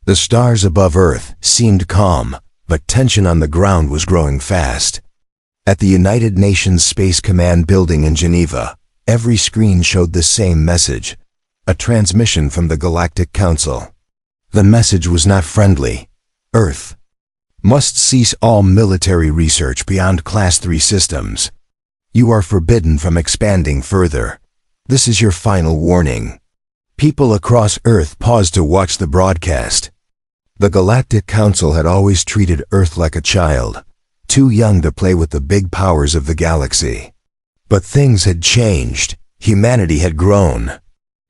The stars above Earth seemed calm, but tension on the ground was growing fast. At the United Nations Space Command building in Geneva, every screen showed the same message, a transmission from the Galactic Council. The message was not friendly. Earth must cease all military research beyond Class 3 systems. You are forbidden from expanding further. This is your final warning. People across Earth paused to watch the broadcast. The Galactic Council had always treated Earth like a child, too young to play with the big powers of the galaxy. But things had changed. Humanity had grown.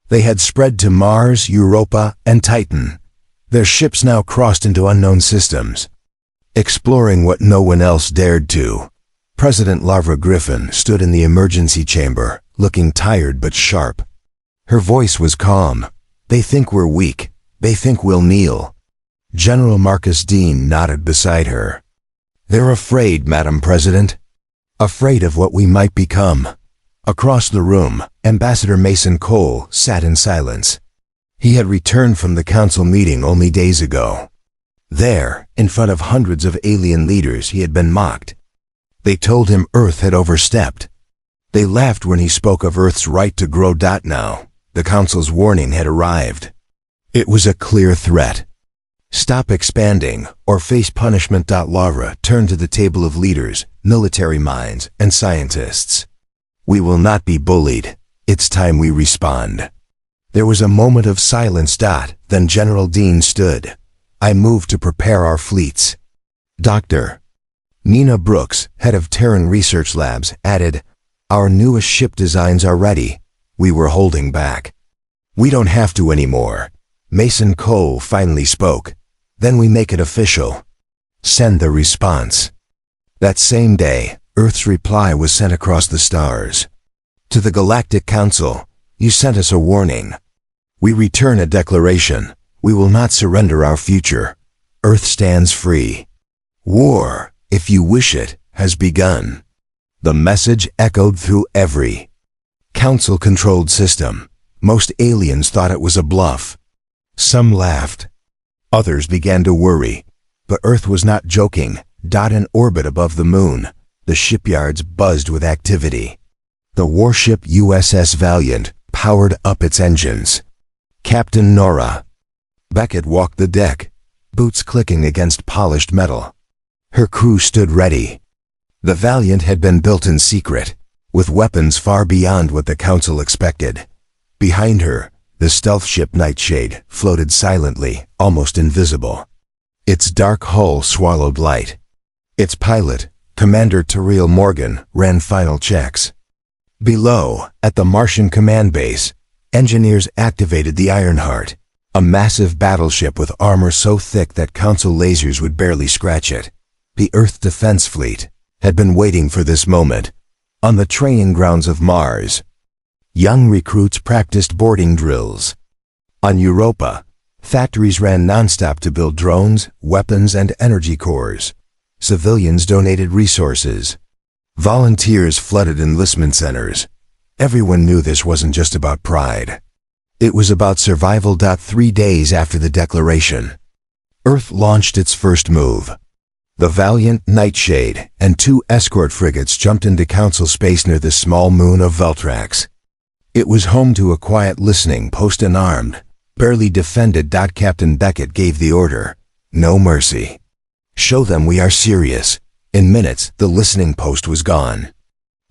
They had spread to Mars, Europa, and Titan. Their ships now crossed into unknown systems, exploring what no one else dared to. President Lavra Griffin stood in the emergency chamber, looking tired but sharp. Her voice was calm. They think we're weak. They think we'll kneel. General Marcus Dean nodded beside her. They're afraid, Madam President. Afraid of what we might become. Across the room, Ambassador Mason Cole sat in silence. He had returned from the council meeting only days ago. There, in front of hundreds of alien leaders, he had been mocked. They told him Earth had overstepped. They laughed when he spoke of Earth's right to grow. Now, the council's warning had arrived. It was a clear threat. Stop expanding, or face punishment. Lavra turned to the table of leaders, military minds, and scientists. We will not be bullied. It's time we respond. There was a moment of silence. Then General Dean stood. I moved to prepare our fleets. Dr. Nina Brooks, head of Terran Research Labs, added, our newest ship designs are ready. We were holding back. We don't have to anymore. Mason Cole finally spoke. Then we make it official. Send the response. That same day, Earth's reply was sent across the stars. To the Galactic Council, you sent us a warning. We return a declaration. We will not surrender our future. Earth stands free. War, if you wish it, has begun. The message echoed through every council-controlled system. Most aliens thought it was a bluff. Some laughed. Others began to worry. But Earth was not joking. In orbit above the moon, the shipyards buzzed with activity. The warship USS Valiant powered up its engines. Captain Nora Beckett walked the deck, boots clicking against polished metal. Her crew stood ready. The Valiant had been built in secret, with weapons far beyond what the Council expected. Behind her, the stealth ship Nightshade floated silently, almost invisible. Its dark hull swallowed light. Its pilot, Commander Terrell Morgan, ran final checks. Below, at the Martian command base, engineers activated the Ironheart, a massive battleship with armor so thick that Council lasers would barely scratch it. The Earth Defense Fleet had been waiting for this moment. On the training grounds of Mars, young recruits practiced boarding drills. On Europa, factories ran nonstop to build drones, weapons, and energy cores. Civilians donated resources. Volunteers flooded enlistment centers. Everyone knew this wasn't just about pride. It was about survival. 3 days after the declaration, Earth launched its first move. The Valiant, Nightshade, and 2 escort frigates jumped into Council space near the small moon of Veltrax. It was home to a quiet listening post, unarmed, barely defended. Captain Beckett gave the order, no mercy. Show them we are serious. In minutes, the listening post was gone.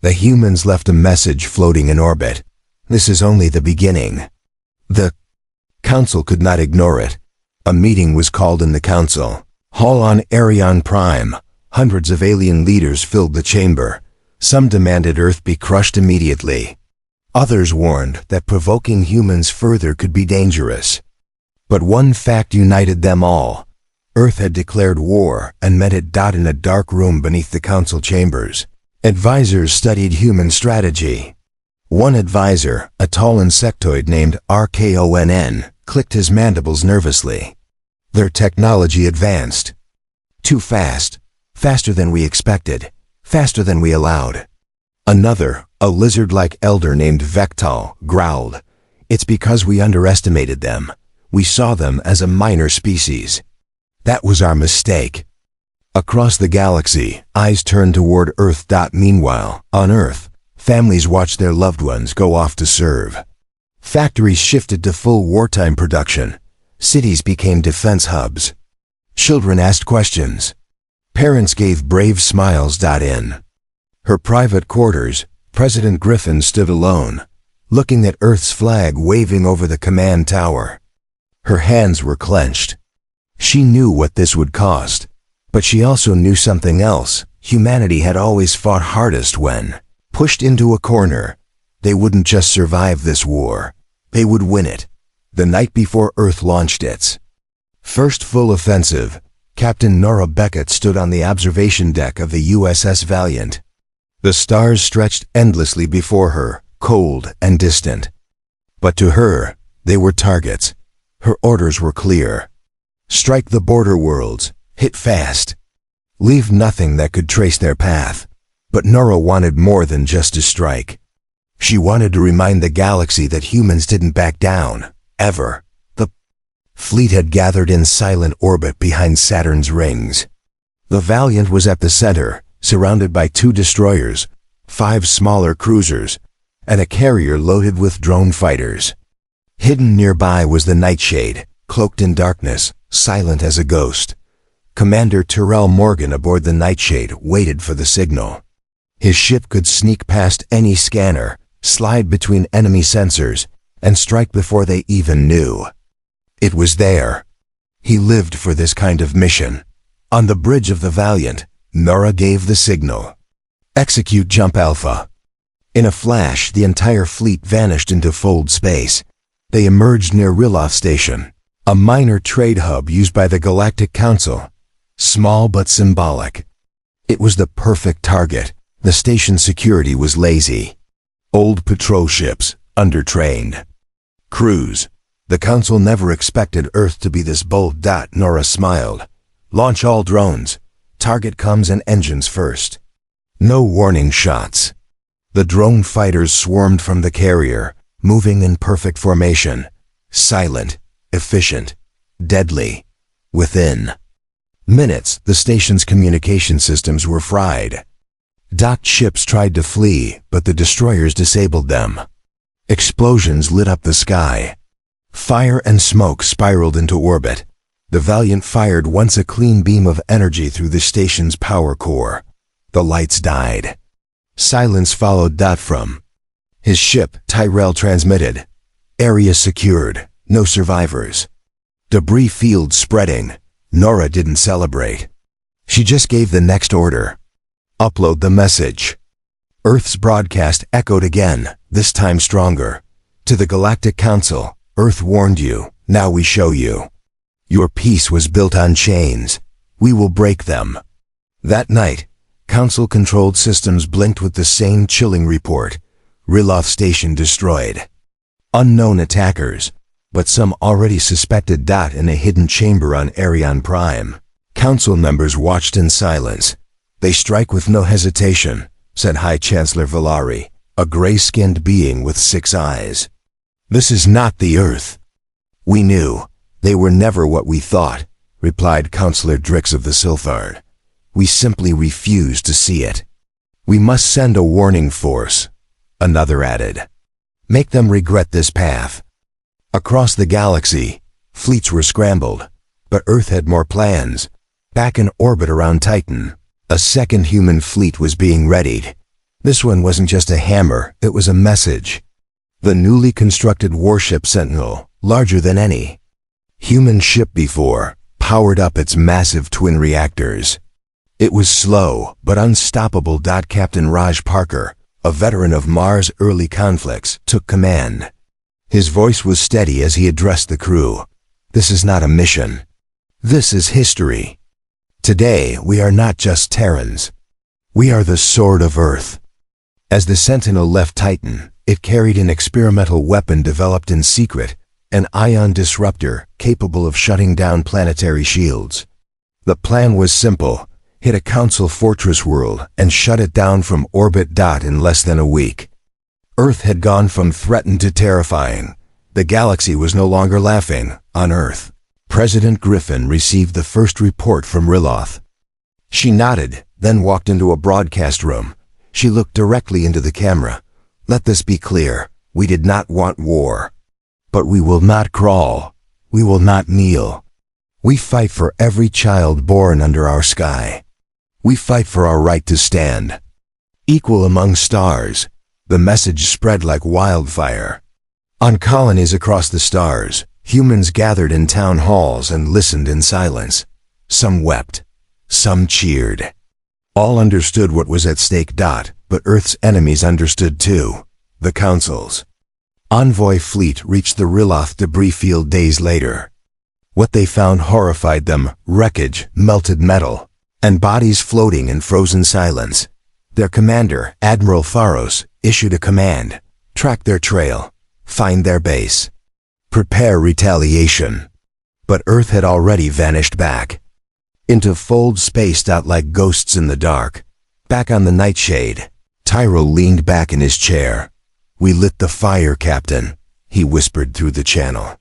The humans left a message floating in orbit. This is only the beginning. The Council could not ignore it. A meeting was called in the Council Hall on Arion Prime. Hundreds of alien leaders filled the chamber. Some demanded Earth be crushed immediately. Others warned that provoking humans further could be dangerous. But one fact united them all. Earth had declared war and meant it. In a dark room beneath the Council chambers, advisors studied human strategy. One advisor, a tall insectoid named RKONN, clicked his mandibles nervously. Their technology advanced. Too fast. Faster than we expected. Faster than we allowed. Another, a lizard-like elder named Vectal, growled. It's because we underestimated them. We saw them as a minor species. That was our mistake. Across the galaxy, eyes turned toward Earth. Meanwhile, on Earth, families watched their loved ones go off to serve. Factories shifted to full wartime production. Cities became defense hubs. Children asked questions. Parents gave brave smiles. In her private quarters, President Griffin stood alone, looking at Earth's flag waving over the command tower. Her hands were clenched. She knew what this would cost, but she also knew something else. Humanity had always fought hardest when, pushed into a corner. They wouldn't just survive this war, they would win it. The night before Earth launched its first full offensive, Captain Nora Beckett stood on the observation deck of the USS Valiant. The stars stretched endlessly before her, cold and distant. But to her, they were targets. Her orders were clear. Strike the border worlds, hit fast. Leave nothing that could trace their path. But Nora wanted more than just to strike. She wanted to remind the galaxy that humans didn't back down, ever. The fleet had gathered in silent orbit behind Saturn's rings. The Valiant was at the center, surrounded by 2 destroyers, 5 smaller cruisers, and a carrier loaded with drone fighters. Hidden nearby was the Nightshade, cloaked in darkness, silent as a ghost. Commander Terrell Morgan aboard the Nightshade waited for the signal. His ship could sneak past any scanner, slide between enemy sensors, and strike before they even knew. It was there. He lived for this kind of mission. On the bridge of the Valiant, Nora gave the signal. Execute Jump Alpha. In a flash, the entire fleet vanished into fold space. They emerged near Riloth Station, a minor trade hub used by the Galactic Council. Small but symbolic. It was the perfect target. The station's security was lazy. Old patrol ships, undertrained. Crews. The Council never expected Earth to be this bold. Nora smiled. Launch all drones. Target comes and engines first. No warning shots. The drone fighters swarmed from the carrier, moving in perfect formation. Silent, efficient, deadly. Within minutes, the station's communication systems were fried. Docked ships tried to flee, but the destroyers disabled them. Explosions lit up the sky. Fire and smoke spiraled into orbit. The Valiant fired once a clean beam of energy through the station's power core. The lights died. Silence followed. From his ship, Tyrell transmitted. Area secured. No survivors. Debris field spreading. Nora didn't celebrate. She just gave the next order. Upload the message. Earth's broadcast echoed again, this time stronger. To the Galactic Council, Earth warned you, now we show you. Your peace was built on chains. We will break them. That night, Council-controlled systems blinked with the same chilling report. Riloth Station destroyed. Unknown attackers, but some already suspected. In a hidden chamber on Arion Prime, Council members watched in silence. They strike with no hesitation, said High Chancellor Valari, a gray-skinned being with 6 eyes. This is not the Earth. We knew. They were never what we thought, replied Councillor Drix of the Silphard. We simply refused to see it. We must send a warning force, another added. Make them regret this path. Across the galaxy, fleets were scrambled, but Earth had more plans. Back in orbit around Titan, a second human fleet was being readied. This one wasn't just a hammer, it was a message. The newly constructed warship Sentinel, larger than any human ship before, powered up its massive twin reactors. It was slow, but unstoppable. Captain Raj Parker, a veteran of Mars' early conflicts, took command. His voice was steady as he addressed the crew. This is not a mission. This is history. Today, we are not just Terrans. We are the Sword of Earth. As the Sentinel left Titan, it carried an experimental weapon developed in secret, an ion disruptor capable of shutting down planetary shields. The plan was simple. Hit a Council fortress world and shut it down from orbit. In less than a week, Earth had gone from threatened to terrifying. The galaxy was no longer laughing. On Earth, President Griffin received the first report from Riloth. She nodded, then walked into a broadcast room. She looked directly into the camera. Let this be clear. We did not want war. But we will not crawl. We will not kneel. We fight for every child born under our sky. We fight for our right to stand. Equal among stars. The message spread like wildfire. On colonies across the stars, humans gathered in town halls and listened in silence. Some wept. Some cheered. All understood what was at stake. But Earth's enemies understood too. The Council's envoy fleet reached the Riloth debris field days later. What they found horrified them: wreckage, melted metal, and bodies floating in frozen silence. Their commander, Admiral Faros, issued a command: track their trail, find their base, prepare retaliation. But Earth had already vanished back into fold space. Like ghosts in the dark. Back on the nightshade, Tyrell leaned back in his chair. We lit the fire, Captain, he whispered through the channel.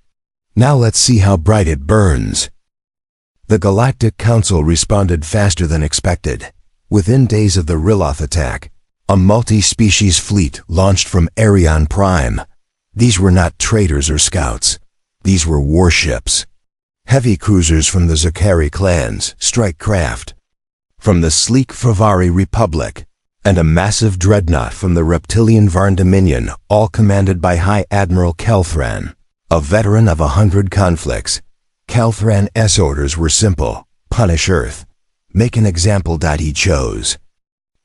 Now let's see how bright it burns. The Galactic Council responded faster than expected. Within days of the Riloth attack, a multi-species fleet launched from Arion Prime. These were not traders or scouts. These were warships. Heavy cruisers from the Zakari clans, strike craft from the sleek Favari Republic, and a massive dreadnought from the reptilian Varn Dominion, all commanded by High Admiral Kelthran, a veteran of 100 conflicts. Kelthran's orders were simple: punish Earth. Make an example. He chose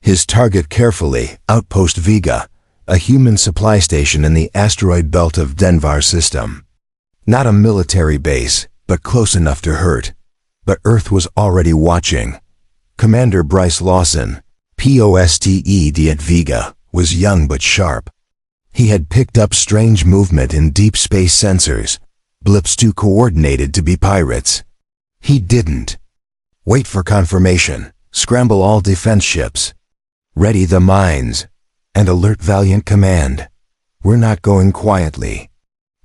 his target carefully: Outpost Vega, a human supply station in the asteroid belt of Denvar system. Not a military base, but close enough to hurt. But Earth was already watching. Commander Bryce Lawson, POSTED at Vega, was young but sharp. He had picked up strange movement in deep space sensors, blips too coordinated to be pirates. He didn't wait for confirmation, scramble all defense ships, ready the mines, and alert Valiant Command. We're not going quietly.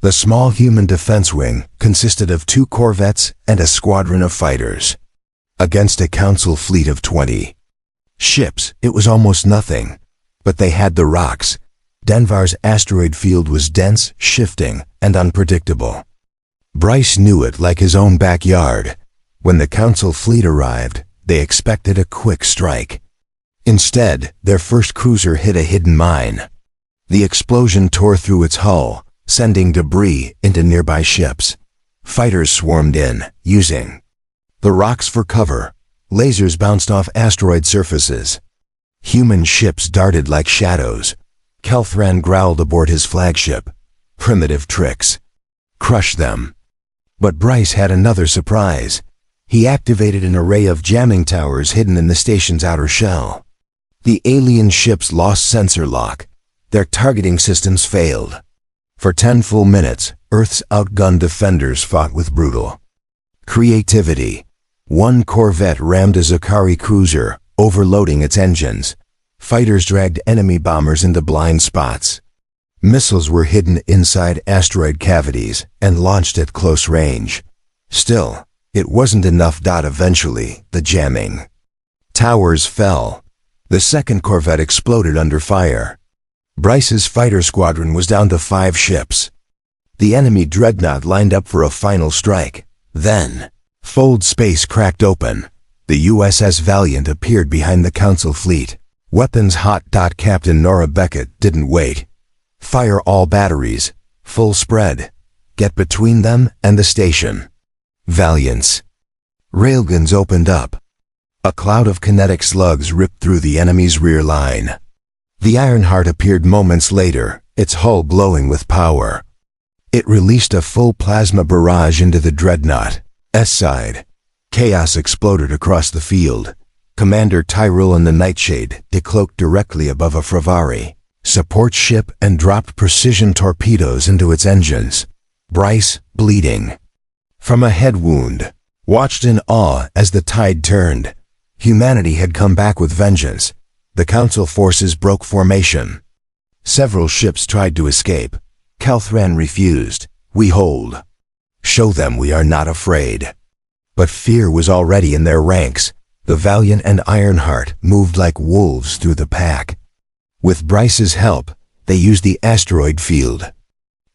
The small human defense wing consisted of 2 corvettes and a squadron of fighters. Against a council fleet of 20 ships, it was almost nothing. But they had the rocks. Denvar's asteroid field was dense, shifting, and unpredictable. Bryce knew it like his own backyard. When the council fleet arrived, they expected a quick strike. Instead, their first cruiser hit a hidden mine. The explosion tore through its hull, sending debris into nearby ships. Fighters swarmed in, using the rocks for cover. Lasers bounced off asteroid surfaces. Human ships darted like shadows. Kelthran growled aboard his flagship. Primitive tricks. Crush them. But Bryce had another surprise. He activated an array of jamming towers hidden in the station's outer shell. The alien ships lost sensor lock. Their targeting systems failed. For 10 full minutes, Earth's outgunned defenders fought with brutal creativity. 1 corvette rammed a Zakari cruiser, overloading its engines. Fighters dragged enemy bombers into blind spots. Missiles were hidden inside asteroid cavities and launched at close range. Still, it wasn't enough. Eventually, the jamming towers fell. The second corvette exploded under fire. Bryce's fighter squadron was down to 5 ships. The enemy dreadnought lined up for a final strike. Then, fold space cracked open. The USS Valiant appeared behind the Council fleet. Weapons hot. Captain Nora Beckett didn't wait. Fire all batteries. Full spread. Get between them and the station. Valiant's railguns opened up. A cloud of kinetic slugs ripped through the enemy's rear line. The Ironheart appeared moments later, its hull glowing with power. It released a full plasma barrage into the dreadnought's side. Chaos exploded across the field. Commander Tyrell and the Nightshade decloaked directly above a Favari support ship and dropped precision torpedoes into its engines. Bryce, bleeding from a head wound, watched in awe as the tide turned. Humanity had come back with vengeance. The Council forces broke formation. Several ships tried to escape. Kelthran refused. We hold. Show them we are not afraid. But fear was already in their ranks. The Valiant and Ironheart moved like wolves through the pack. With Bryce's help, they used the asteroid field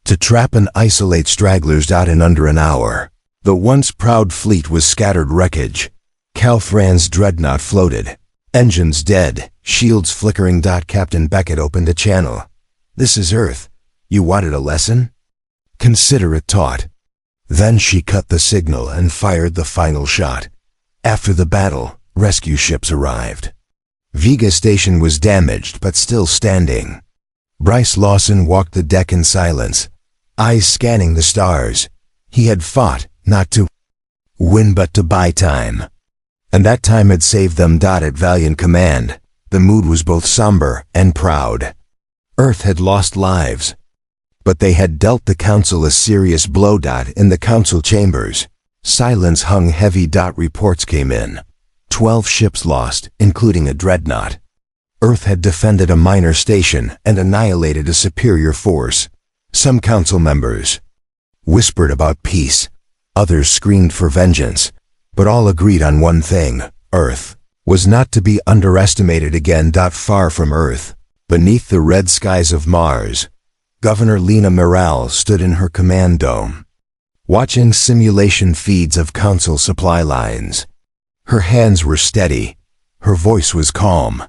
to trap and isolate stragglers in under an hour. The once proud fleet was scattered wreckage. Calthran's dreadnought floated, engines dead, shields flickering. Captain Beckett opened a channel. "This is Earth. You wanted a lesson? Consider it taught." Then she cut the signal and fired the final shot. After the battle, rescue ships arrived. Vega Station was damaged but still standing. Bryce Lawson walked the deck in silence, eyes scanning the stars. He had fought, not to win but to buy time. And that time had saved them. At Valiant Command, the mood was both somber and proud. Earth had lost lives, but they had dealt the Council a serious blow. In the Council chambers, silence hung heavy. Reports came in. 12 ships lost, including a dreadnought. Earth had defended a minor station and annihilated a superior force. Some Council members whispered about peace. Others screamed for vengeance. But all agreed on one thing: Earth was not to be underestimated again. Far from Earth, beneath the red skies of Mars, Governor Lena Morales stood in her command dome, watching simulation feeds of Council supply lines. Her hands were steady, her voice was calm.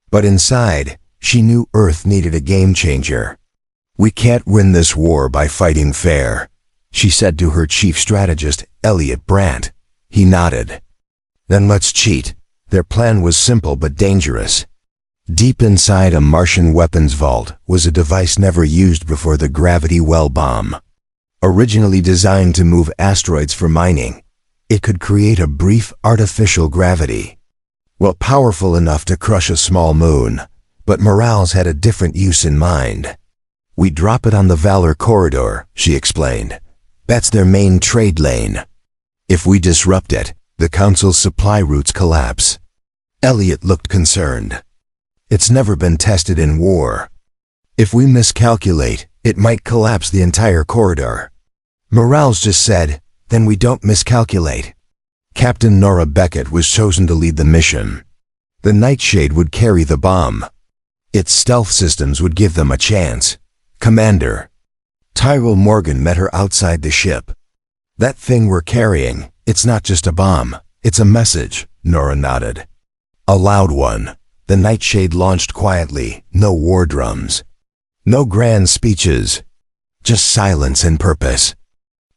But inside, she knew Earth needed a game-changer. "We can't win this war by fighting fair," she said to her chief strategist, Elliot Brandt. He nodded. "Then let's cheat." Their plan was simple but dangerous. Deep inside a Martian weapons vault was a device never used before: the gravity well bomb. Originally designed to move asteroids for mining, it could create a brief artificial gravity. Well, powerful enough to crush a small moon, but Morales had a different use in mind. "We drop it on the Valor corridor," she explained. "That's their main trade lane. If we disrupt it, the Council's supply routes collapse." Elliot looked concerned. "It's never been tested in war. If we miscalculate, it might collapse the entire corridor." Morales just said, "Then we don't miscalculate." Captain Nora Beckett was chosen to lead the mission. The Nightshade would carry the bomb. Its stealth systems would give them a chance. "Commander." Tyrell Morgan met her outside the ship. "That thing we're carrying, it's not just a bomb, it's a message," Nora nodded. "A loud one." The Nightshade launched quietly, no war drums, no grand speeches, just silence and purpose.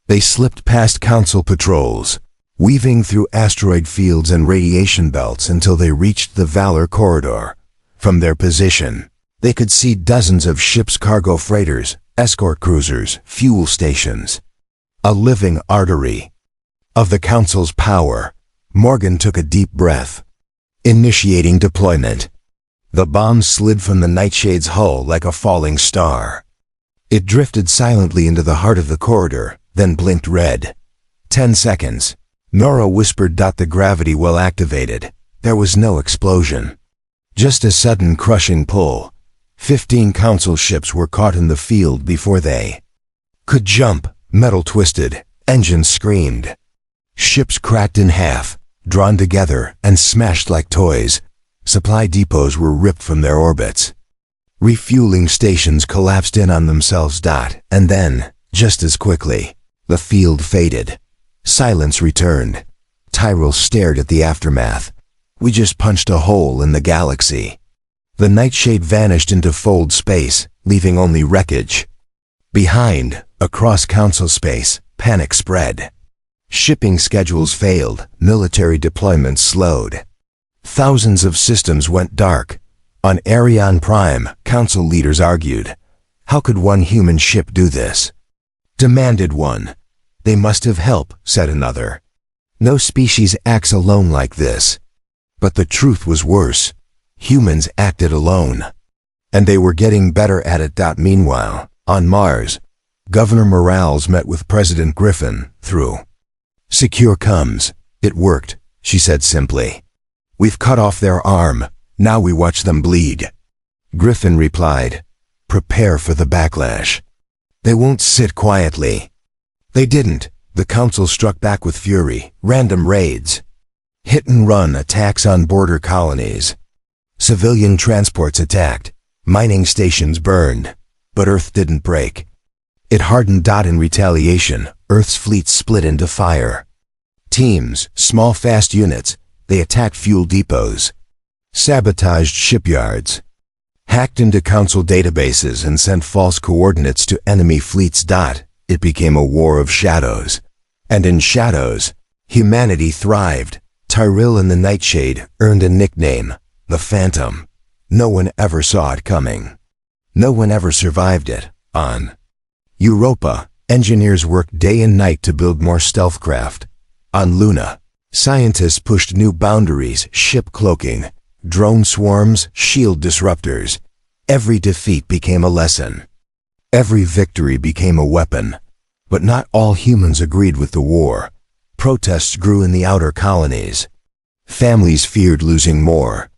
They slipped past Council patrols, weaving through asteroid fields and radiation belts until they reached the Valor corridor. From their position, they could see dozens of ships, cargo freighters, escort cruisers, fuel stations. A living artery of the Council's power. Morgan took a deep breath. Initiating deployment. The bomb slid from the Nightshade's hull like a falling star. It drifted silently into the heart of the corridor, then blinked red. 10 seconds. Nora whispered. The gravity well activated. There was no explosion. Just a sudden crushing pull. 15 Council ships were caught in the field before they could jump. Metal twisted, engines screamed. Ships cracked in half, drawn together and smashed like toys. Supply depots were ripped from their orbits. Refueling stations collapsed in on themselves. And then, just as quickly, the field faded. Silence returned. Tyrell stared at the aftermath. "We just punched a hole in the galaxy." The Nightshade vanished into fold space, leaving only wreckage. Behind, across Council space, panic spread. Shipping schedules failed, military deployments slowed. Thousands of systems went dark. On Arion Prime, Council leaders argued. How could one human ship do this? Demanded one. They must have help, said another. No species acts alone like this. But the truth was worse. Humans acted alone. And they were getting better at it. Meanwhile, on Mars, Governor Morales met with President Griffin, through secure comms. It worked, she said simply. We've cut off their arm, now we watch them bleed. Griffin replied, prepare for the backlash. They won't sit quietly. They didn't. The Council struck back with fury, random raids, hit-and-run attacks on border colonies. Civilian transports attacked, mining stations burned, but Earth didn't break. It hardened. In retaliation, Earth's fleet split into fire. Teams, small fast units, they attacked fuel depots, sabotaged shipyards, hacked into Council databases and sent false coordinates to enemy fleets. It became a war of shadows. And in shadows, humanity thrived. Tyrell and the Nightshade earned a nickname, the Phantom. No one ever saw it coming. No one ever survived it. On Europa, engineers worked day and night to build more stealth craft. On Luna, scientists pushed new boundaries, ship cloaking, drone swarms, shield disruptors. Every defeat became a lesson. Every victory became a weapon. But not all humans agreed with the war. Protests grew in the outer colonies. Families feared losing more.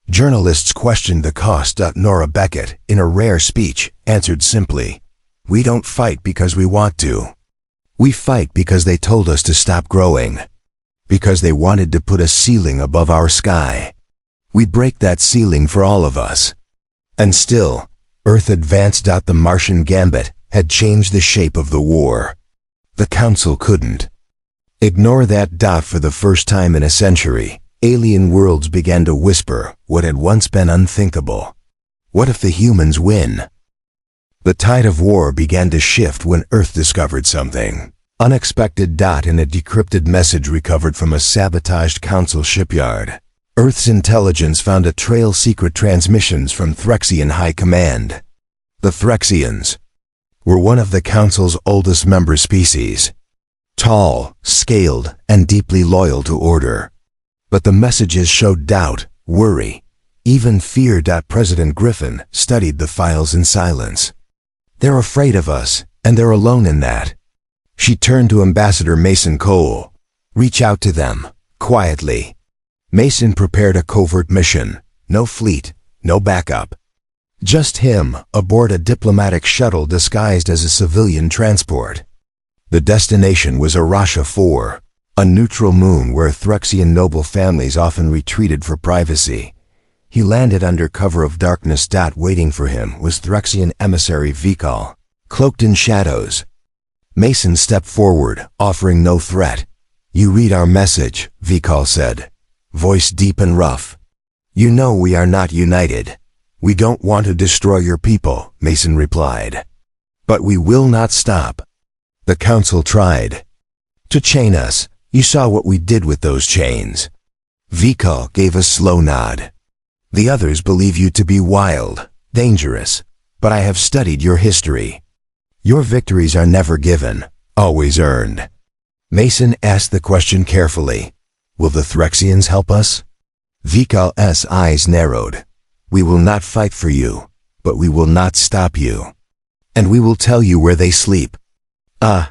Journalists questioned the cost. Nora Beckett, in a rare speech, answered simply, "We don't fight because we want to. We fight because they told us to stop growing. Because they wanted to put a ceiling above our sky. We break that ceiling for all of us." And still, Earth advanced. The Martian gambit had changed the shape of the war. The Council couldn't ignore that. For the first time in a century, alien worlds began to whisper what had once been unthinkable. What if the humans win? The tide of war began to shift when Earth discovered something unexpected. In a decrypted message recovered from a sabotaged Council shipyard, Earth's intelligence found a trail of secret transmissions from Threxian High Command. The Threxians were one of the Council's oldest member species. Tall, scaled, and deeply loyal to order. But the messages showed doubt, worry, even fear. President Griffin studied the files in silence. "They're afraid of us, and they're alone in that." She turned to Ambassador Mason Cole. "Reach out to them, quietly." Mason prepared a covert mission. No fleet, no backup. Just him, aboard a diplomatic shuttle disguised as a civilian transport. The destination was Arasha 4, a neutral moon where Threxian noble families often retreated for privacy. He landed under cover of darkness. Waiting for him was Threxian emissary Vikal, cloaked in shadows. Mason stepped forward, offering no threat. "You read our message," Vikal said, voice deep and rough. "You know we are not united. We don't want to destroy your people," Mason replied. "But we will not stop. The Council tried to chain us. You saw what we did with those chains." Vikal gave a slow nod. "The others believe you to be wild, dangerous, but I have studied your history. Your victories are never given, always earned." Mason asked the question carefully. "Will the Threxians help us?" Vikal's eyes narrowed. "We will not fight for you, but we will not stop you. And we will tell you where they sleep." A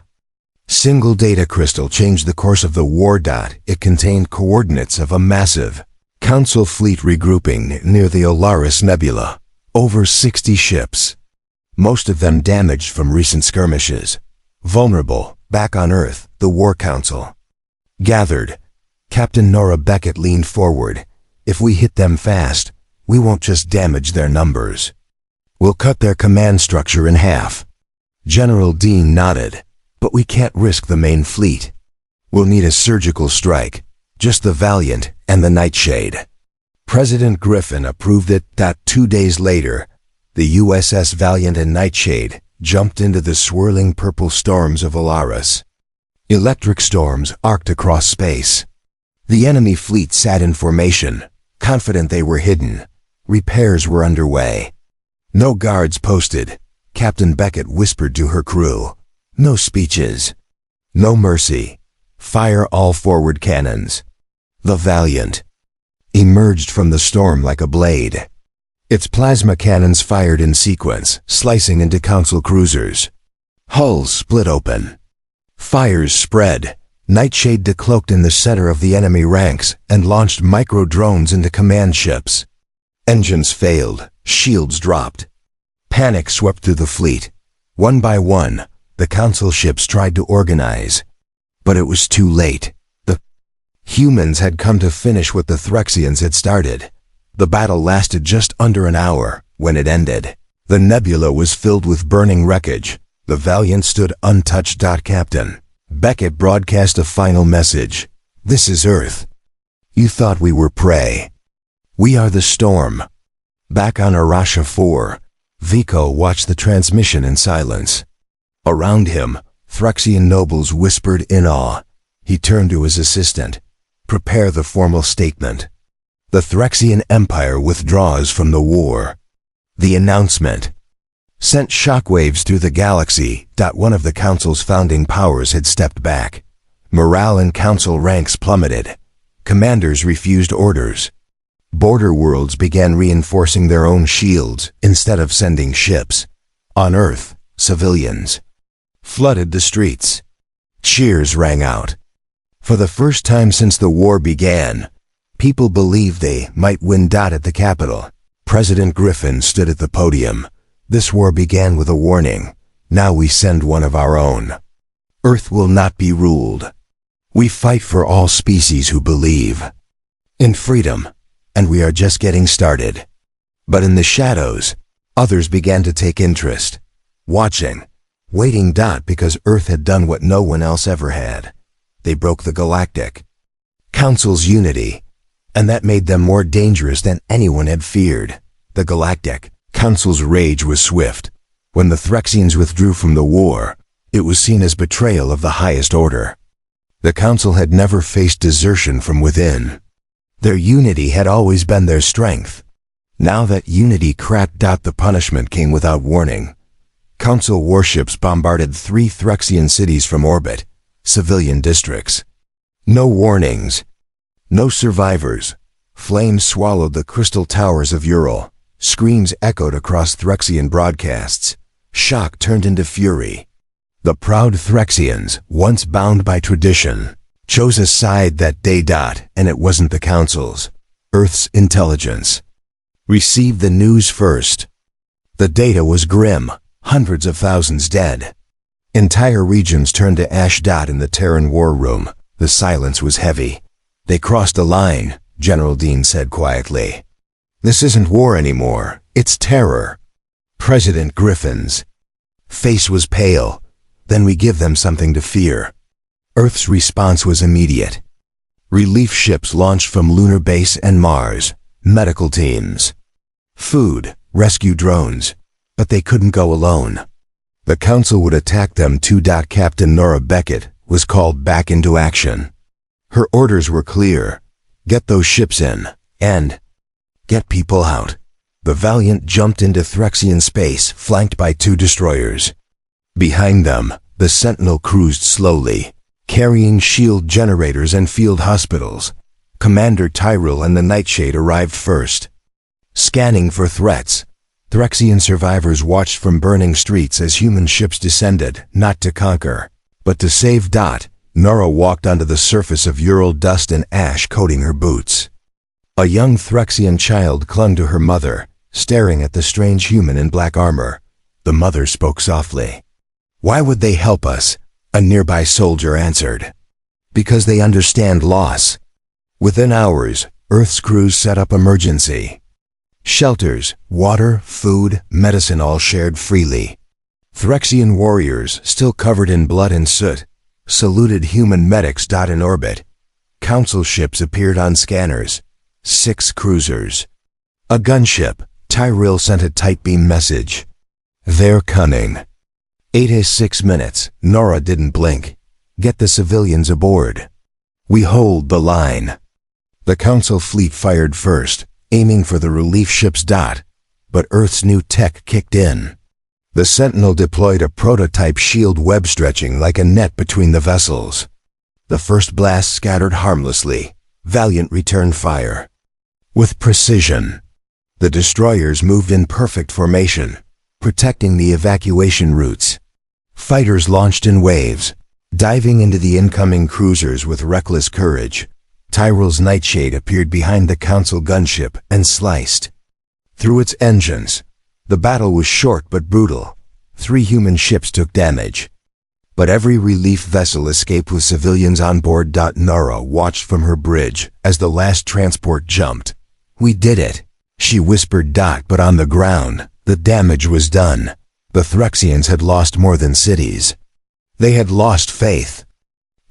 single data crystal changed the course of the war. It contained coordinates of a massive Council fleet regrouping near the Olaris Nebula. Over 60 ships. Most of them damaged from recent skirmishes. Vulnerable, back on Earth, the War Council gathered. Captain Nora Beckett leaned forward. "If we hit them fast, we won't just damage their numbers. We'll cut their command structure in half." General Dean nodded. "But we can't risk the main fleet. We'll need a surgical strike. Just the Valiant and the Nightshade." President Griffin approved it. 2 days later, the USS Valiant and Nightshade jumped into the swirling purple storms of Olaris. Electric storms arced across space. The enemy fleet sat in formation, confident they were hidden. Repairs were underway. No guards posted. Captain Beckett whispered to her crew, "No speeches. No mercy. Fire all forward cannons." The Valiant emerged from the storm like a blade. Its plasma cannons fired in sequence, slicing into Council cruisers. Hulls split open. Fires spread. Nightshade decloaked in the center of the enemy ranks and launched micro-drones into command ships. Engines failed. Shields dropped. Panic swept through the fleet. One by one, the Council ships tried to organize. But it was too late. The humans had come to finish what the Threxians had started. The battle lasted just under an hour. When it ended, the nebula was filled with burning wreckage. The Valiant stood untouched. Captain Beckett broadcast a final message. "This is Earth. You thought we were prey. We are the storm." Back on Arasha 4, Vico watched the transmission in silence. Around him, Threxian nobles whispered in awe. He turned to his assistant. "Prepare the formal statement. The Threxian Empire withdraws from the war." The announcement sent shockwaves through the galaxy. One of the Council's founding powers had stepped back. Morale in Council ranks plummeted. Commanders refused orders. Border worlds began reinforcing their own shields instead of sending ships. On Earth, civilians flooded the streets. Cheers rang out. For the first time since the war began, people believed they might win. At the Capitol, President Griffin stood at the podium. "This war began with a warning. Now we send one of our own. Earth will not be ruled. We fight for all species who believe in freedom, and we are just getting started." But in the shadows, others began to take interest, watching, waiting. Because Earth had done what no one else ever had. They broke the Galactic Council's unity, and that made them more dangerous than anyone had feared. The Galactic Council's rage was swift. When the Threxians withdrew from the war, it was seen as betrayal of the highest order. The Council had never faced desertion from within. Their unity had always been their strength. Now that unity cracked. The punishment came without warning. Council warships bombarded 3 Threxian cities from orbit, civilian districts. No warnings. No survivors. Flames swallowed the crystal towers of Ural. Screams echoed across Threxian broadcasts. Shock turned into fury. The proud Threxians, once bound by tradition, chose a side that day. And it wasn't the Council's. Earth's intelligence received the news first. The data was grim. Hundreds of thousands dead. Entire regions turned to ash. In the Terran war room, the silence was heavy. "They crossed a line," General Dean said quietly. "This isn't war anymore, it's terror." President Griffin's face was pale. "Then we give them something to fear." Earth's response was immediate. Relief ships launched from Lunar Base and Mars, medical teams, food, rescue drones, but they couldn't go alone. The Council would attack them too. Captain Nora Beckett was called back into action. Her orders were clear. Get those ships in, and get people out. The Valiant jumped into Threxian space, flanked by 2 destroyers. Behind them, the Sentinel cruised slowly, carrying shield generators and field hospitals. Commander Tyrell and the Nightshade arrived first. Scanning for threats, Threxian survivors watched from burning streets as human ships descended, not to conquer, but to save. Nora walked onto the surface of Ural, dust and ash coating her boots. A young Threxian child clung to her mother, staring at the strange human in black armor. The mother spoke softly. "Why would they help us?" a nearby soldier answered. "Because they understand loss." Within hours, Earth's crews set up emergency shelters, water, food, medicine, all shared freely. Threxian warriors, still covered in blood and soot, saluted human medics. In orbit, Council ships appeared on scanners. 6 cruisers. A gunship. Tyrell sent a tight beam message. "They're cunning." 86 minutes. Nora didn't blink. "Get the civilians aboard. We hold the line." The Council fleet fired first, aiming for the relief ships. But Earth's new tech kicked in. The Sentinel deployed a prototype shield, web stretching like a net between the vessels. The first blast scattered harmlessly. Valiant returned fire with precision. The destroyers moved in perfect formation, protecting the evacuation routes. Fighters launched in waves, diving into the incoming cruisers with reckless courage. Tyrell's Nightshade appeared behind the Council gunship and sliced through its engines. The battle was short but brutal. 3 human ships took damage. But every relief vessel escaped with civilians on board. Nara watched from her bridge as the last transport jumped. "We did it," she whispered. But on the ground, the damage was done. The Threxians had lost more than cities. They had lost faith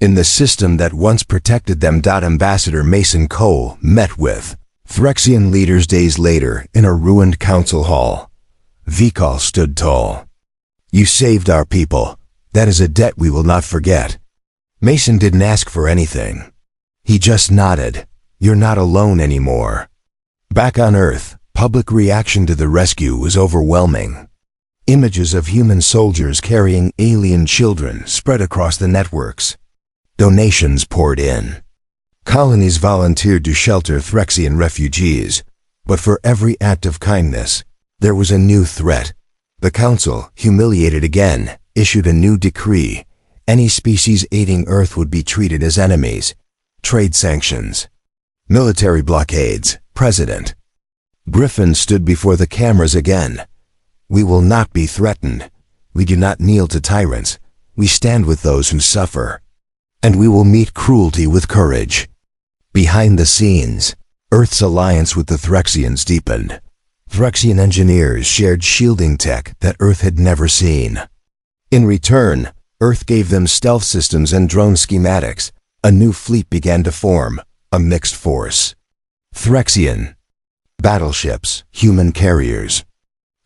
in the system that once protected them. Ambassador Mason Cole met with Threxian leaders days later in a ruined council hall. Vikal stood tall. "You saved our people. That is a debt we will not forget." Mason didn't ask for anything. He just nodded. "You're not alone anymore." Back on Earth, public reaction to the rescue was overwhelming. Images of human soldiers carrying alien children spread across the networks. Donations poured in. Colonies volunteered to shelter Threxian refugees. But for every act of kindness, there was a new threat. The Council, humiliated again, issued a new decree. Any species aiding Earth would be treated as enemies. Trade sanctions. Military blockades. President Griffin stood before the cameras again. "We will not be threatened. We do not kneel to tyrants. We stand with those who suffer. And we will meet cruelty with courage." Behind the scenes, Earth's alliance with the Threxians deepened. Threxian engineers shared shielding tech that Earth had never seen. In return, Earth gave them stealth systems and drone schematics. A new fleet began to form, a mixed force. Threxian battleships, human carriers,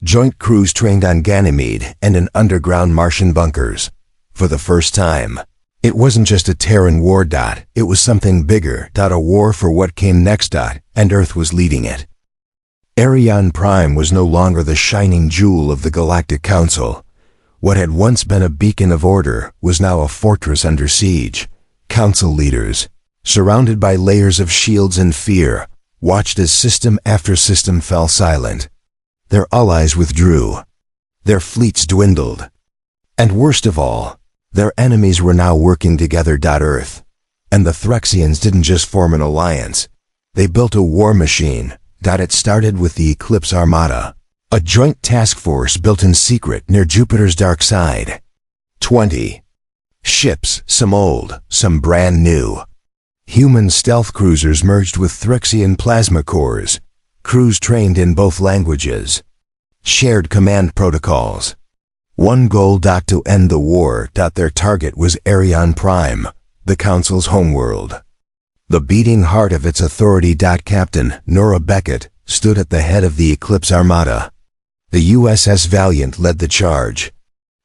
joint crews trained on Ganymede and in underground Martian bunkers. For the first time, it wasn't just a Terran war. It was something bigger. A war for what came next. And Earth was leading it. Arion Prime was no longer the shining jewel of the Galactic Council. What had once been a beacon of order was now a fortress under siege. Council leaders, surrounded by layers of shields and fear, watched as system after system fell silent. Their allies withdrew. Their fleets dwindled. And worst of all, their enemies were now working together. Earth and the Threxians didn't just form an alliance. They built a war machine. It started with the Eclipse Armada, a joint task force built in secret near Jupiter's dark side. 20 ships, some old, some brand new. Human stealth cruisers merged with Threxian plasma cores. Crews trained in both languages. Shared command protocols. One goal: to end the war. Their target was Arion Prime, the Council's homeworld. The beating heart of its authority. Captain Nora Beckett stood at the head of the Eclipse Armada. The USS Valiant led the charge.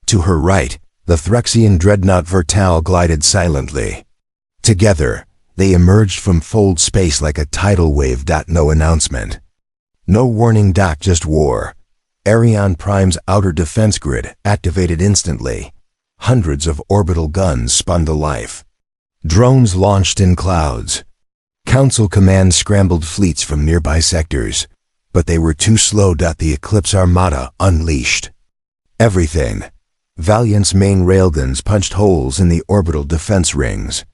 To her right, the Threxian dreadnought Vertal glided silently. Together, they emerged from fold space like a tidal wave. No announcement. No warning. Just war. Arion Prime's outer defense grid activated instantly. Hundreds of orbital guns spun to life. Drones launched in clouds. Council command scrambled fleets from nearby sectors, but they were too slow. The Eclipse Armada unleashed everything. Valiant's main railguns punched holes in the orbital defense rings.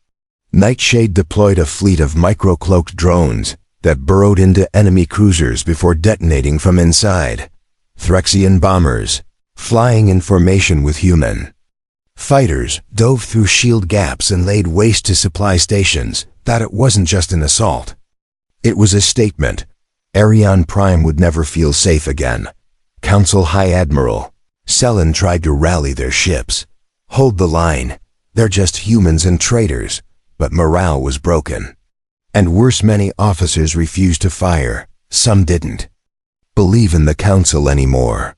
Nightshade deployed a fleet of micro-cloaked drones that burrowed into enemy cruisers before detonating from inside. Threxian bombers, flying in formation with human fighters, dove through shield gaps and laid waste to supply stations. It wasn't just an assault. It was a statement. Arion Prime would never feel safe again. Council High Admiral Selen tried to rally their ships. "Hold the line. They're just humans and traitors." But morale was broken. And worse, many officers refused to fire. Some didn't believe in the Council anymore.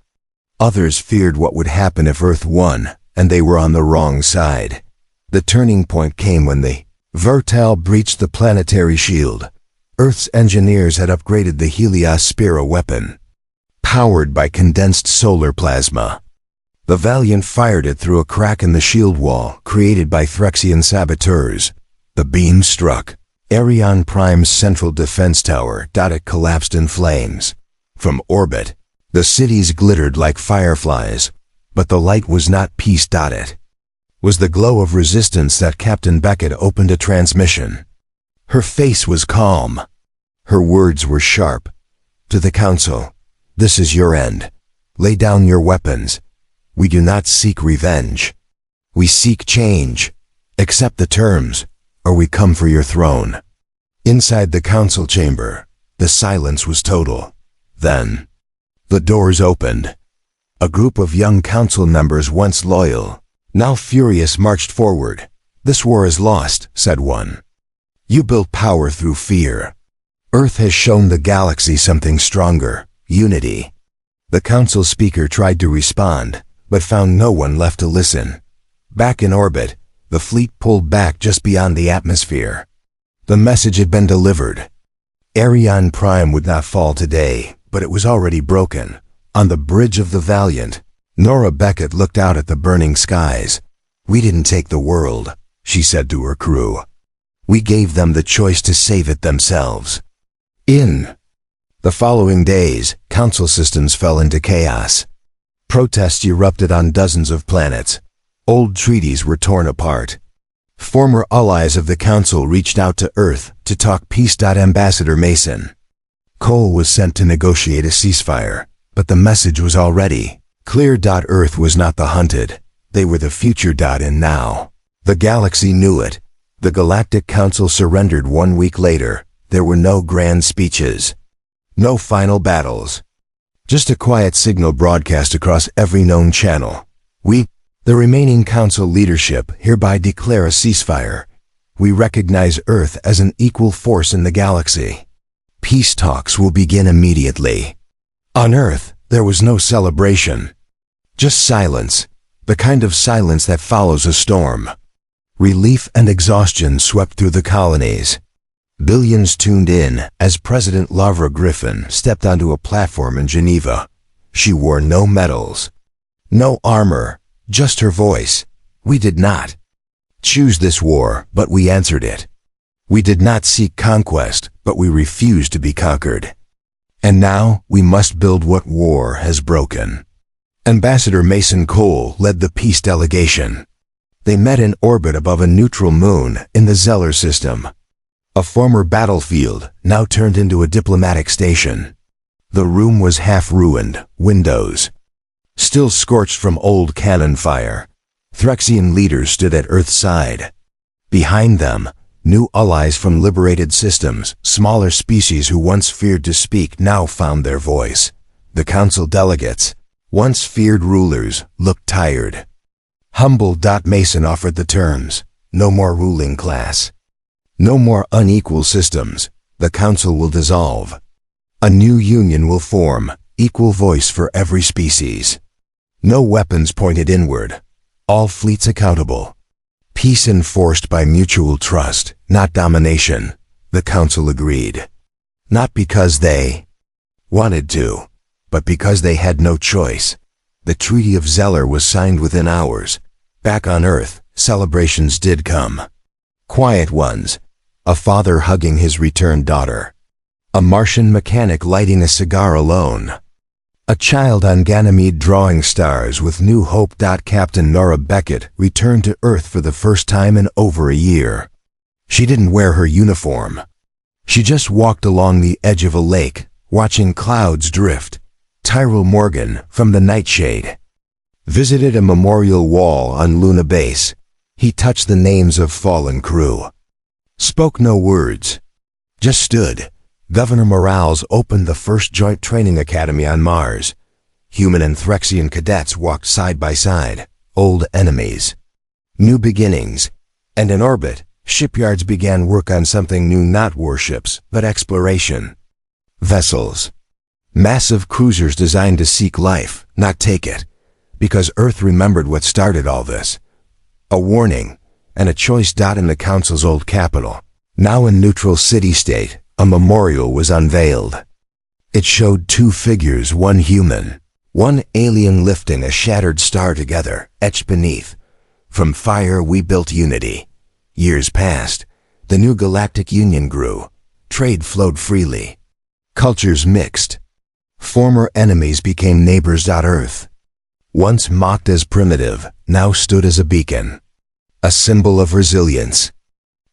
Others feared what would happen if Earth won, and they were on the wrong side. The turning point came when the Vertal breached the planetary shield. Earth's engineers had upgraded the Helios Spira weapon, powered by condensed solar plasma. The Valiant fired it through a crack in the shield wall created by Threxian saboteurs. The beam struck Arion Prime's central defense tower. It collapsed in flames. From orbit, the cities glittered like fireflies, but the light was not peace. It was the glow of resistance. Captain Beckett opened a transmission. Her face was calm. Her words were sharp. "To the Council, this is your end. Lay down your weapons. We do not seek revenge. We seek change. Accept the terms, or we come for your throne. Inside the council chamber, the silence was total. Then, the doors opened. A group of young council members, once loyal, now furious, marched forward. "This war is lost," said one. "You built power through fear. Earth has shown the galaxy something stronger, unity." The council speaker tried to respond, but found no one left to listen. Back in orbit, the fleet pulled back just beyond the atmosphere. The message had been delivered. Arion Prime would not fall today, but it was already broken. On the bridge of the Valiant, Nora Beckett looked out at the burning skies. "We didn't take the world," she said to her crew. "We gave them the choice to save it themselves." In the following days, council systems fell into chaos. Protests erupted on dozens of planets. Old treaties were torn apart. Former allies of the council reached out to Earth to talk peace. Ambassador Mason Cole was sent to negotiate a ceasefire, but the message was already clear. Earth was not the hunted. They were the future. And now, the galaxy knew it. The Galactic Council surrendered 1 week later. There were no grand speeches, no final battles. Just a quiet signal broadcast across every known channel. "We, the remaining council leadership, hereby declare a ceasefire. We recognize Earth as an equal force in the galaxy. Peace talks will begin immediately." On Earth, there was no celebration. Just silence, the kind of silence that follows a storm. Relief and exhaustion swept through the colonies. Billions tuned in as President Lavra Griffin stepped onto a platform in Geneva. She wore no medals, no armor, just her voice. "We did not choose this war, but we answered it. We did not seek conquest, but we refused to be conquered. And now we must build what war has broken." Ambassador Mason Cole led the peace delegation. They met in orbit above a neutral moon in the Zeller system. A former battlefield, now turned into a diplomatic station. The room was half ruined, windows still scorched from old cannon fire. Threxian leaders stood at Earth's side. Behind them, new allies from liberated systems, smaller species who once feared to speak now found their voice. The council delegates, once feared rulers, looked tired. Humble. Mason offered the terms. No more ruling class. No more unequal systems. The council will dissolve. A new union will form, equal voice for every species. No weapons pointed inward. All fleets accountable. Peace enforced by mutual trust, not domination. The council agreed. Not because they wanted to, but because they had no choice. The Treaty of Zeller was signed within hours. Back on Earth, celebrations did come. Quiet ones. A father hugging his returned daughter. A Martian mechanic lighting a cigar alone. A child on Ganymede drawing stars with new hope. Captain Nora Beckett returned to Earth for the first time in over a year. She didn't wear her uniform. She just walked along the edge of a lake, watching clouds drift. Tyrell Morgan, from the Nightshade, visited a memorial wall on Luna Base. He touched the names of fallen crew. Spoke no words. Just stood. Governor Morales opened the first joint training academy on Mars. Human and Threxian cadets walked side by side, old enemies. New beginnings. And in orbit, shipyards began work on something new, not warships, but exploration. Vessels. Massive cruisers designed to seek life, not take it. Because Earth remembered what started all this. A warning, and a choice. In the Council's old capital, now in neutral city-state, a memorial was unveiled. It showed two figures, one human, one alien lifting a shattered star together, etched beneath. From fire we built unity. Years passed. The new Galactic Union grew. Trade flowed freely. Cultures mixed. Former enemies became neighbors. Earth, once mocked as primitive, now stood as a beacon. A symbol of resilience.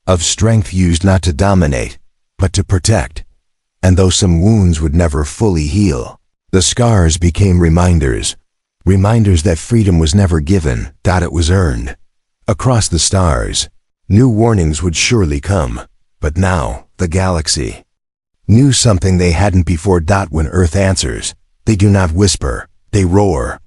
Of strength used not to dominate, but to protect. And though some wounds would never fully heal, the scars became reminders. Reminders that freedom was never given, it was earned. Across the stars, new warnings would surely come. But now, the galaxy knew something they hadn't before. When Earth answers, they do not whisper, they roar.